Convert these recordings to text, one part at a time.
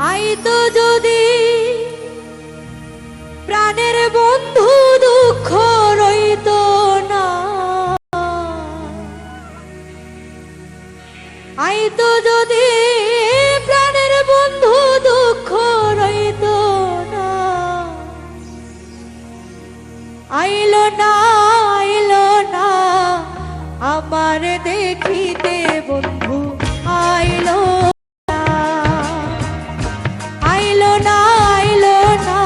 আইতো যদি প্রাণের বন্ধু দুঃখ রইতো না, আইতো যদি প্রাণের বন্ধু দুঃখ রইতো না, আইলো না আইলো না আমার দেখিতে বন্ধু, আইলো না আইলো না আইলো না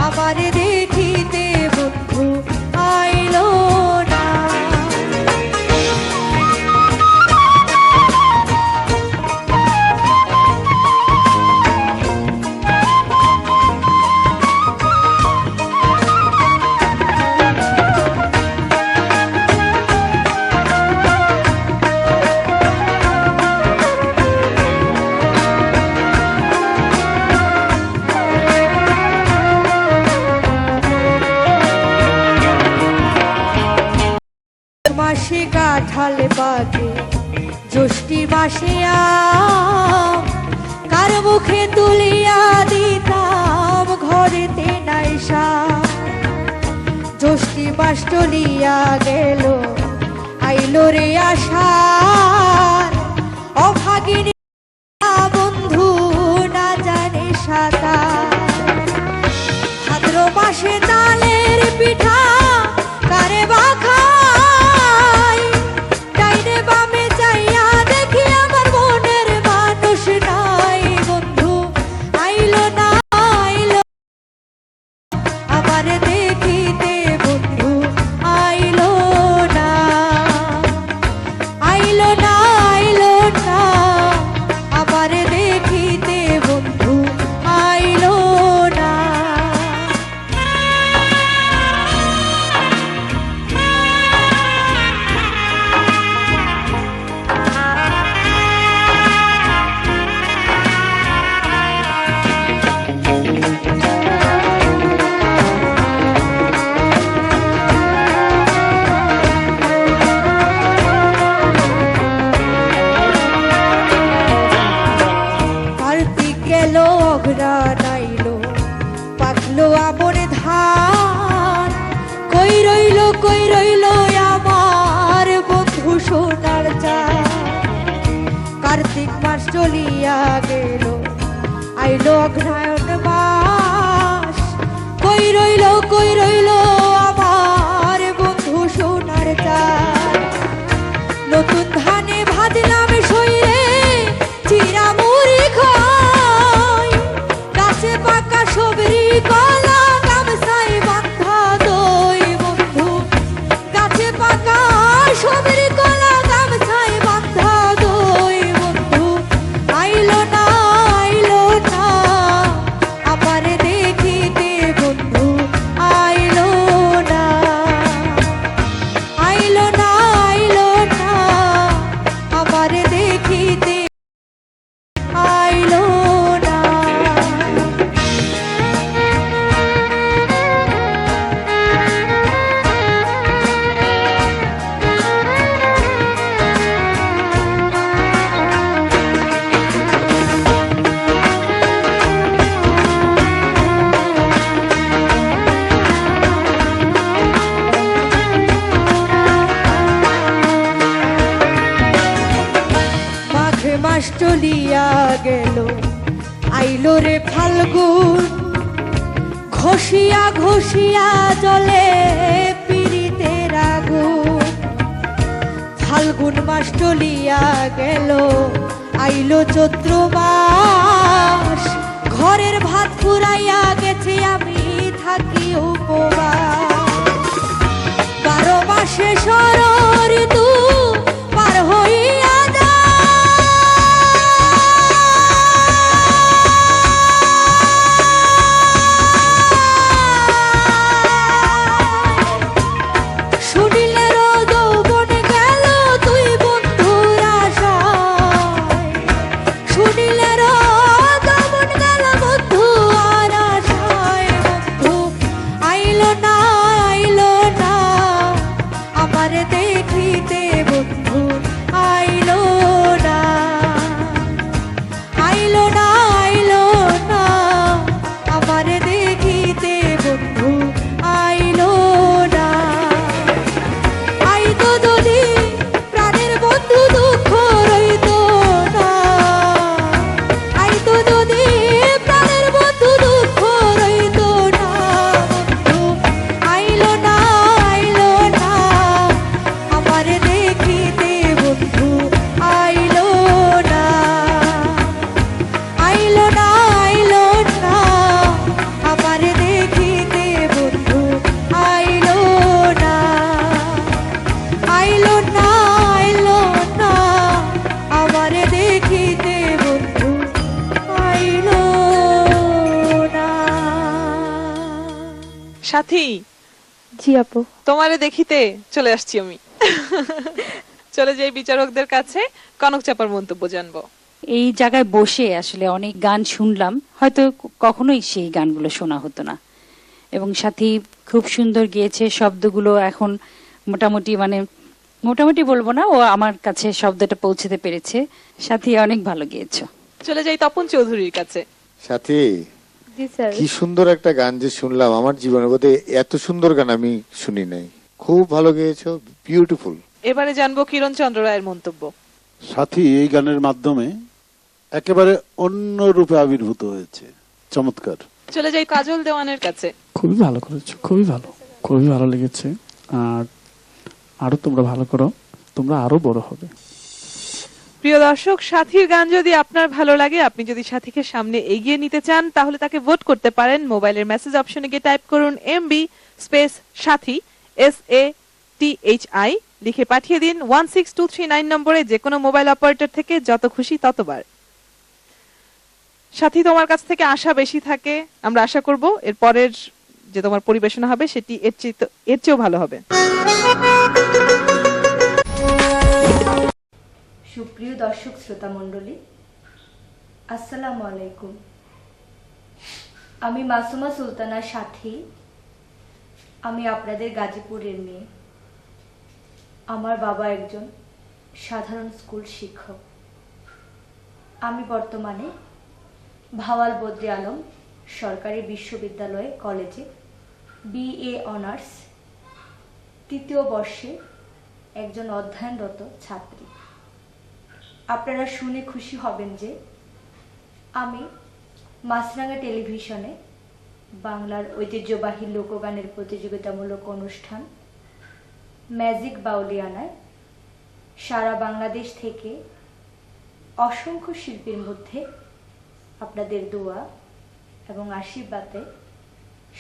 আমার দেখিতে বন্ধু, আইলো না। মাসে কাঁঠাল পাকে জ্যৈষ্ঠী মাসে কার মুখে তুলিয়া দিতাম ঘরেতে নাইসা, জ্যৈষ্ঠী মাস টলিয়া গেল আইলো রে আশার অভাগিনী বন্ধু না জানে সাঁতার, ভাদ্র মাসে তালের পিঠা কারে বা খায়, ডাইনে বামে চাইয়া দেখি আমার মনের মানুষ নাই বন্ধু, আইলো না আইলো আমার দেখিতে বন্ধু, আইলো না আইলো না আইলো না আমার দেখিতে বন্ধু, আইলো না। নাইলো পাকলো আমর ধান, কই রইল আমার বন্ধু সোনার চাঁদ, কার্তিক মাস চলিয়া গেল আইলো অগ্রহায়ণ মাস, কই রইল আমার বন্ধু সোনার চাঁদ, নতুন ধানে ভাজলাম শরীরে চিরা মুড়ি খাই, গাছে পাকা সবরি কলা গামছায় বাঁধা দই বন্ধু, গাছে পাকা সবরি কলা গামছায় বাঁধা দই বন্ধু, আইলো না আইলো না আমার দেখিতে বন্ধু, আইলো না আইলো না আইলো না আমার দেখিতে, আইলো না। মাস টলিয়া গেল আইলো রে ফাল্গুন, ঘষিয়া ঘষিয়া জলে পীড়িতের আগুন, ফাল্গুন মাস টলিয়া গেল আইলো চৈত্র মাস, ঘরের ভাত ফুরাইয়া গেছে আমি থাকি উপবাস, 12 মাসে শরৎ ঋতু পার হইয়া শুনিলে সাথী, জি আপু। তোমারে দেখিতে চলে আসছি আমি। চলে যাই বিচারকদের কাছে, কনক চাপার মন্তব্য জানবো। এই জায়গায় বসে আসলে অনেক গান শুনলাম, হয়তো কখনোই সেই গানগুলো শোনা হতো না। এবং সাথী খুব সুন্দর গিয়েছে, শব্দগুলো এখন মোটামুটি মোটামুটি বলবো না, ও আমার কাছে শব্দটা পৌঁছতে পেরেছে। সাথী অনেক ভালো গিয়েছো। চলে যাই তপন চৌধুরীর কাছে। সাথী, জি স্যার। কি সুন্দর একটা গান যে শুনলাম, আমার জীবনে বোধহয় এত সুন্দর গান আমি শুনি নাই। খুব ভালো গেয়েছো, বিউটিফুল। এবারে জানবো কিরণ চন্দ্র রায়ের মন্তব্য। সাথী এই গানের মাধ্যমে একেবারে অন্য রূপে আবির্ভূত হয়েছে, চমৎকার। চলে যাই কাজল দেওয়ানের কাছে। খুবই ভালো করেছো, খুবই ভালো, খুবই ভালো লেগেছে। আর আরো তোমরা ভালো করো, তোমরা আরো বড় হবে। প্রিয় দর্শক, সাথীর গান যদি আপনার ভালো লাগে, আপনি যদি সাথীকে সামনে এগিয়ে নিতে চান, তাহলে তাকে ভোট করতে পারেন। মোবাইলের মেসেজ অপশনে গিয়ে টাইপ করুন MB স্পেস সাথী SATHI লিখে পাঠিয়ে দিন 16239 নম্বরে, যে কোনো মোবাইল অপারেটর থেকে যত খুশি ততবার। সাথী, তোমার কাছ থেকে আশা বেশি থাকে, আমরা আশা করব এর পরের যে তোমার পরিবেশনা হবে সেটি এর চেয়েও ভালো হবে। সুপ্রিয় দর্শক শ্রোতা মণ্ডলী, আসসালামু আলাইকুম। আমি মাসুমা সুলতানা সাথী। আমি আপনাদের গাজীপুরের মেয়ে। আমার বাবা একজন সাধারণ স্কুল শিক্ষক। আমি বর্তমানে ভাওয়াল বদ্রি আলম সরকারি বিশ্ববিদ্যালয় কলেজে BA অনার্স তৃতীয় বর্ষে একজন অধ্যয়নরত ছাত্রী। আপনারা শুনে খুশি হবেন যে আমি মাছরাঙা টেলিভিশনে বাংলার ঐতিহ্যবাহী লোকগানের প্রতিযোগিতামূলক অনুষ্ঠান ম্যাজিক বাউলিয়ানায় সারা বাংলাদেশ থেকে অসংখ্য শিল্পীর মধ্যে আপনাদের দোয়া এবং আশীর্বাদে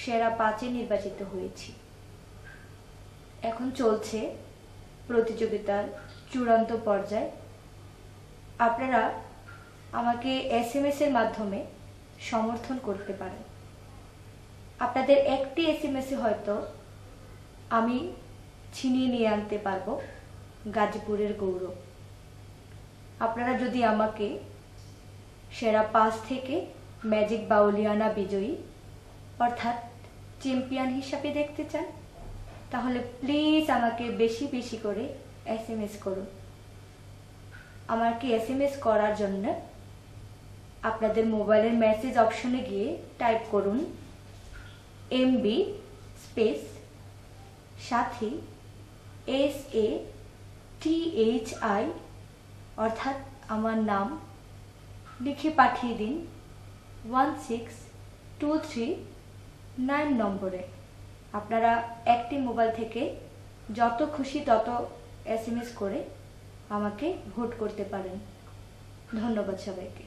সেরা 5-এ নির্বাচিত হয়েছি। এখন চলছে প্রতিযোগিতার চূড়ান্ত পর্যায়। আপনারা আমাকে SMS এর মাধ্যমে সমর্থন করতে পারেন। আপনাদের একটি SMS এ হয়তো আমি ছিনিয়ে নিয়ে আনতে পারবো গাজীপুরের গৌরব। আপনারা যদি আমাকে সেরা 5 থেকে ম্যাজিক বাউলিয়ানা বিজয়ী অর্থাৎ চ্যাম্পিয়ন হিসাবে দেখতে চান, তাহলে প্লিজ আমাকে বেশি বেশি করে SMS করুন। আমাকে SMS করার জন্য আপনাদের মোবাইলের মেসেজ অপশনে গিয়ে টাইপ করুন MB স্পেস সাথী SATHI অর্থাৎ আমার নাম লিখে পাঠিয়ে দিন 16239 নম্বরে। আপনারা একটি মোবাইল থেকে যত খুশি তত SMS করে আমাকে ভোট করতে পারেন। ধন্যবাদ সবাইকে।